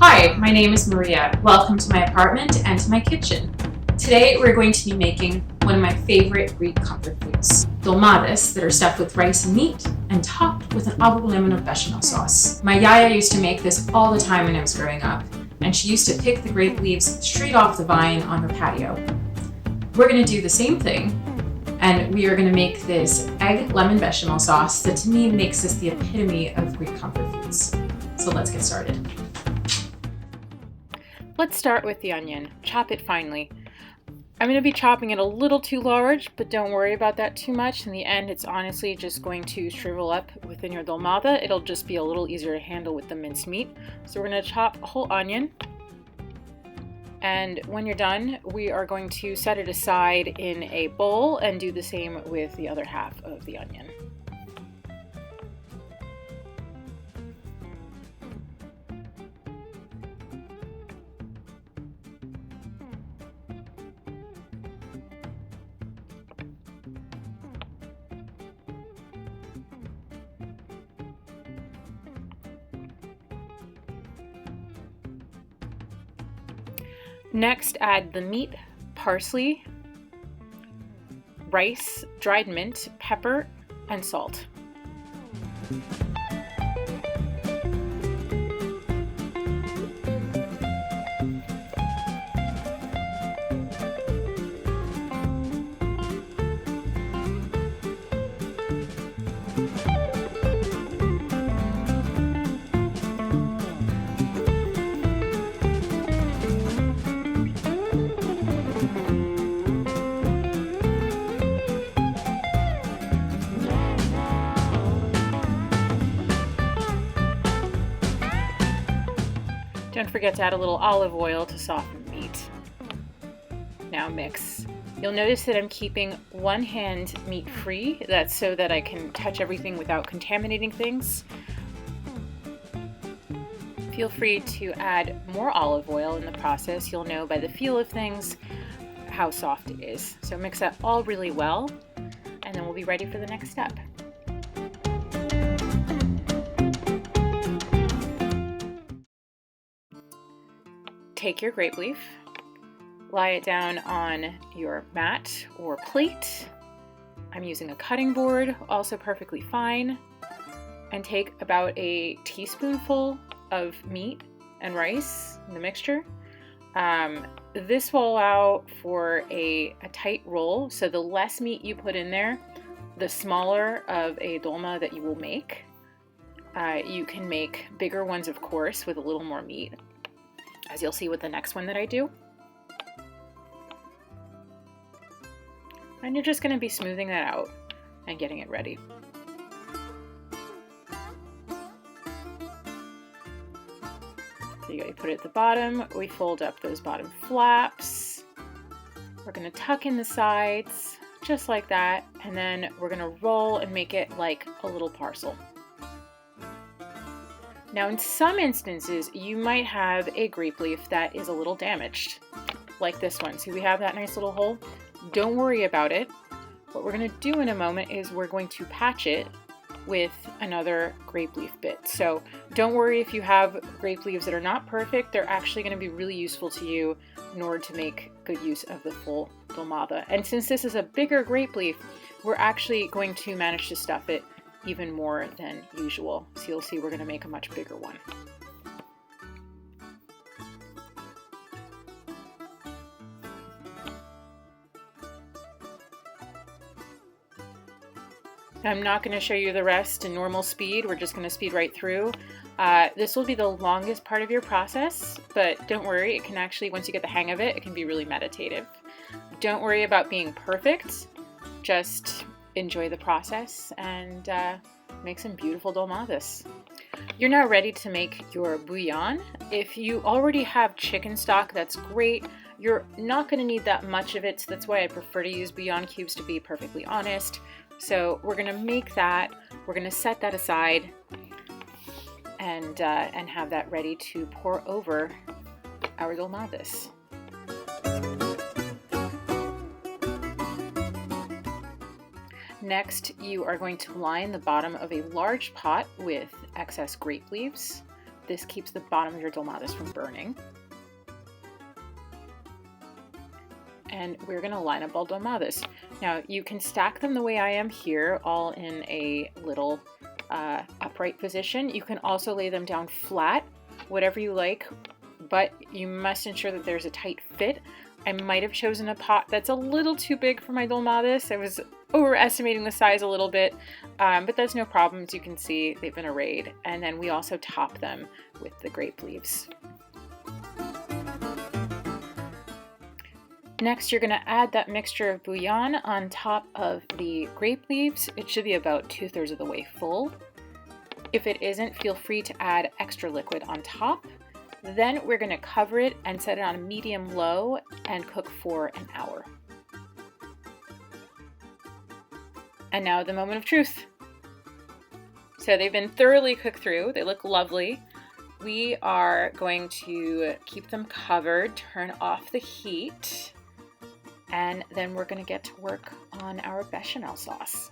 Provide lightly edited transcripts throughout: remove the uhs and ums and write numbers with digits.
Hi, my name is Maria. Welcome to my apartment and to my kitchen. Today we're going to be making one of my favorite Greek comfort foods, dolmades that are stuffed with rice and meat and topped with an Avgolemono bechamel sauce. My yaya used to make this all the time when I was growing up, and she used to pick the grape leaves straight off the vine on her patio. We're going to do the same thing, and we are going to make this egg lemon bechamel sauce that to me makes this the epitome of Greek comfort foods. So let's get started. Let's start with the onion. Chop it finely. I'm going to be chopping it a little too large, but don't worry about that too much. In the end, it's honestly just going to shrivel up within your dolmade. It'll just be a little easier to handle with the minced meat. So we're going to chop a whole onion. And when you're done, we are going to set it aside in a bowl and do the same with the other half of the onion. Next, add the meat, parsley, rice, dried mint, pepper, and salt. Don't forget to add a little olive oil to soften the meat. Now mix. You'll notice that I'm keeping one hand meat free. That's so that I can touch everything without contaminating things. Feel free to add more olive oil in the process. You'll know by the feel of things how soft it is. So mix that all really well, and then we'll be ready for the next step. Take your grape leaf, lie it down on your mat or plate. I'm using a cutting board, also perfectly fine. And take about a teaspoonful of meat and rice in the mixture. This will allow for a tight roll, so the less meat you put in there, the smaller of a dolma that you will make. You can make bigger ones, of course, with a little more meat, as you'll see with the next one that I do. And you're just going to be smoothing that out and getting it ready. So you put it at the bottom, we fold up those bottom flaps. We're going to tuck in the sides, just like that, and then we're going to roll and make it like a little parcel. Now, in some instances, you might have a grape leaf that is a little damaged, like this one. See, we have that nice little hole. Don't worry about it. What we're going to do in a moment is we're going to patch it with another grape leaf bit. So don't worry if you have grape leaves that are not perfect. They're actually going to be really useful to you in order to make good use of the full dolmade. And since this is a bigger grape leaf, we're actually going to manage to stuff it even more than usual. So you'll see we're going to make a much bigger one. I'm not going to show you the rest in normal speed. We're just going to speed right through. This will be the longest part of your process, but don't worry, it can actually, once you get the hang of it, it can be really meditative. Don't worry about being perfect. Just enjoy the process and make some beautiful dolmades. You're now ready to make your bouillon. If you already have chicken stock, that's great. You're not going to need that much of it, so that's why I prefer to use bouillon cubes, to be perfectly honest. So we're going to make that. We're going to set that aside and have that ready to pour over our dolmades. Next, you are going to line the bottom of a large pot with excess grape leaves. this keeps the bottom of your dolmades from burning. And we're gonna line up all dolmades. Now you can stack them the way I am here, all in a little upright position. You can also lay them down flat, whatever you like, but you must ensure that there's a tight fit. I might have chosen a pot that's a little too big for my dolmades. I was overestimating the size a little bit, but that's no problem. As you can see, they've been arrayed. And then we also top them with the grape leaves. Next, you're gonna add that mixture of bouillon on top of the grape leaves. It should be about 2/3 of the way full. If it isn't, feel free to add extra liquid on top. Then we're gonna cover it and set it on a medium-low and cook for an hour. And now the moment of truth. So they've been thoroughly cooked through. They look lovely. We are going to keep them covered, turn off the heat, and then we're gonna get to work on our bechamel sauce.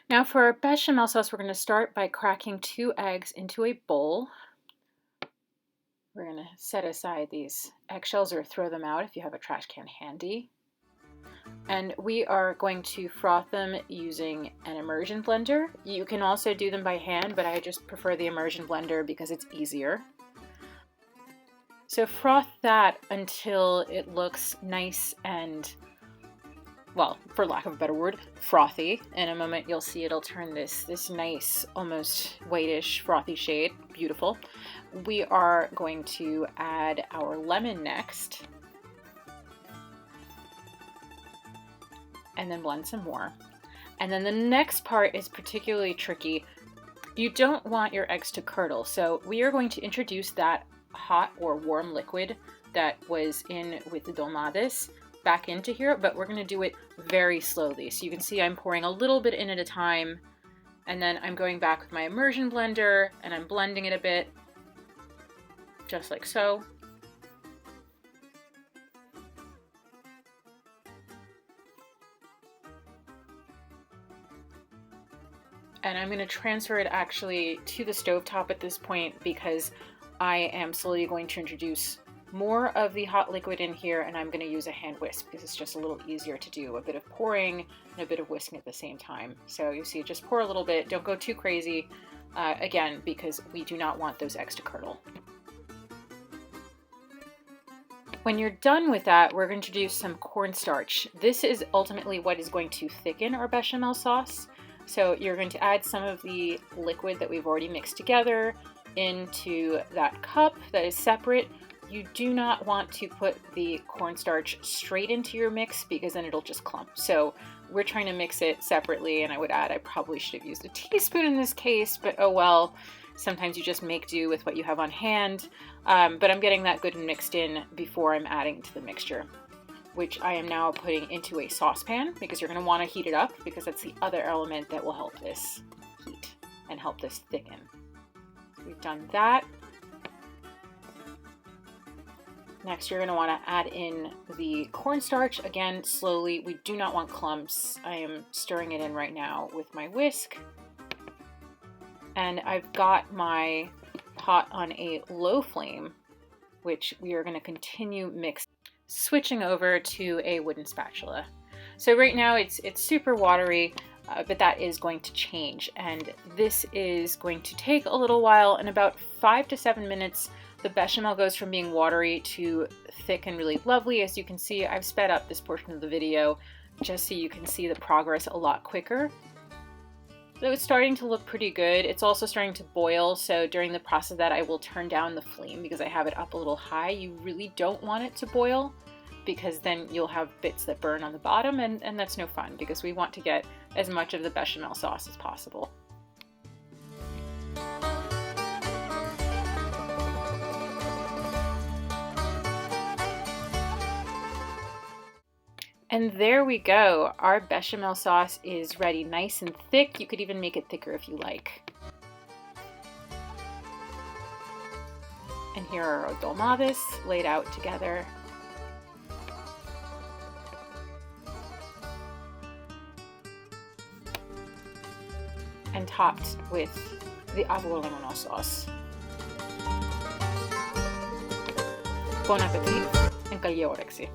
Now for our bechamel sauce, we're gonna start by cracking 2 eggs into a bowl. We're gonna set aside these eggshells or throw them out if you have a trash can handy. And we are going to froth them using an immersion blender. You can also do them by hand, but I just prefer the immersion blender because it's easier. So froth that until it looks nice and, well, for lack of a better word, frothy. In a moment you'll see it'll turn this nice, almost whitish, frothy shade. Beautiful. We are going to add our lemon next. And then blend some more. And then the next part is particularly tricky. You don't want your eggs to curdle, so we are going to introduce that hot or warm liquid that was in with the dolmades back into here, but we're going to do it very slowly. So you can see I'm pouring a little bit in at a time, and then I'm going back with my immersion blender and I'm blending it a bit, just like so. And I'm going to transfer it actually to the stovetop at this point because I am slowly going to introduce more of the hot liquid in here, and I'm going to use a hand whisk because it's just a little easier to do. A bit of pouring and a bit of whisking at the same time. So you see, just pour a little bit. Don't go too crazy, again, because we do not want those eggs to curdle. When you're done with that, we're going to introduce some cornstarch. This is ultimately what is going to thicken our bechamel sauce. So you're going to add some of the liquid that we've already mixed together into that cup that is separate. You do not want to put the cornstarch straight into your mix because then it'll just clump. So we're trying to mix it separately, and I probably should have used a teaspoon in this case, but oh well. Sometimes you just make do with what you have on hand. But I'm getting that good and mixed in before I'm adding to the mixture, which I am now putting into a saucepan because you're going to want to heat it up because that's the other element that will help this heat and help this thicken. So we've done that. Next, you're going to want to add in the cornstarch, again, slowly. We do not want clumps. I am stirring it in right now with my whisk. And I've got my pot on a low flame, which we are going to continue mixing. Switching over to a wooden spatula. So right now it's super watery, but that is going to change, and this is going to take a little while. In about 5 to 7 minutes, the bechamel goes from being watery to thick and really lovely. As you can see, I've sped up this portion of the video just so you can see the progress a lot quicker. So it's starting to look pretty good. It's also starting to boil, so during the process of that I will turn down the flame because I have it up a little high. You really don't want it to boil because then you'll have bits that burn on the bottom, and that's no fun because we want to get as much of the bechamel sauce as possible. And there we go. Our bechamel sauce is ready, nice and thick. You could even make it thicker if you like. And here are our dolmades laid out together. and topped with the Avgolemono sauce. Bon appetit and kalje oreksi.